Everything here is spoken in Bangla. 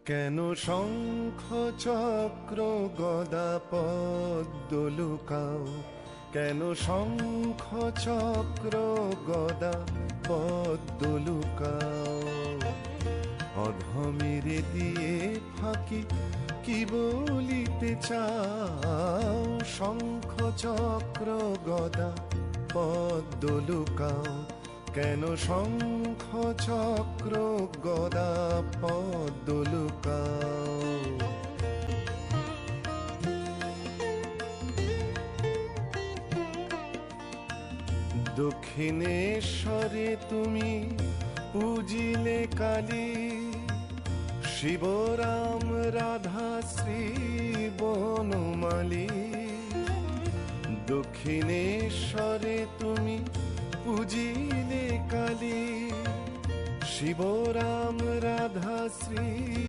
কেন শঙ্খ চক্র গদা পদ্ম লুকাও, কেন শঙ্খ চক্র গদা পদ্ম লুকাও। অধমের দিয়ে ফাঁকি কি বলিতে চাও, শঙ্খ চক্র গদা পদ্ম লুকাও। কেন শঙ্খ চক্র গদা পদ্ম লুকাও। দক্ষিণেশ্বরে তুমি পূজিলে কালী, শিবরাম রাধা শ্রী বনমালী। দক্ষিণেশ্বরে তুমি পূজিলে কালী, শিবরাম রাধা শ্রী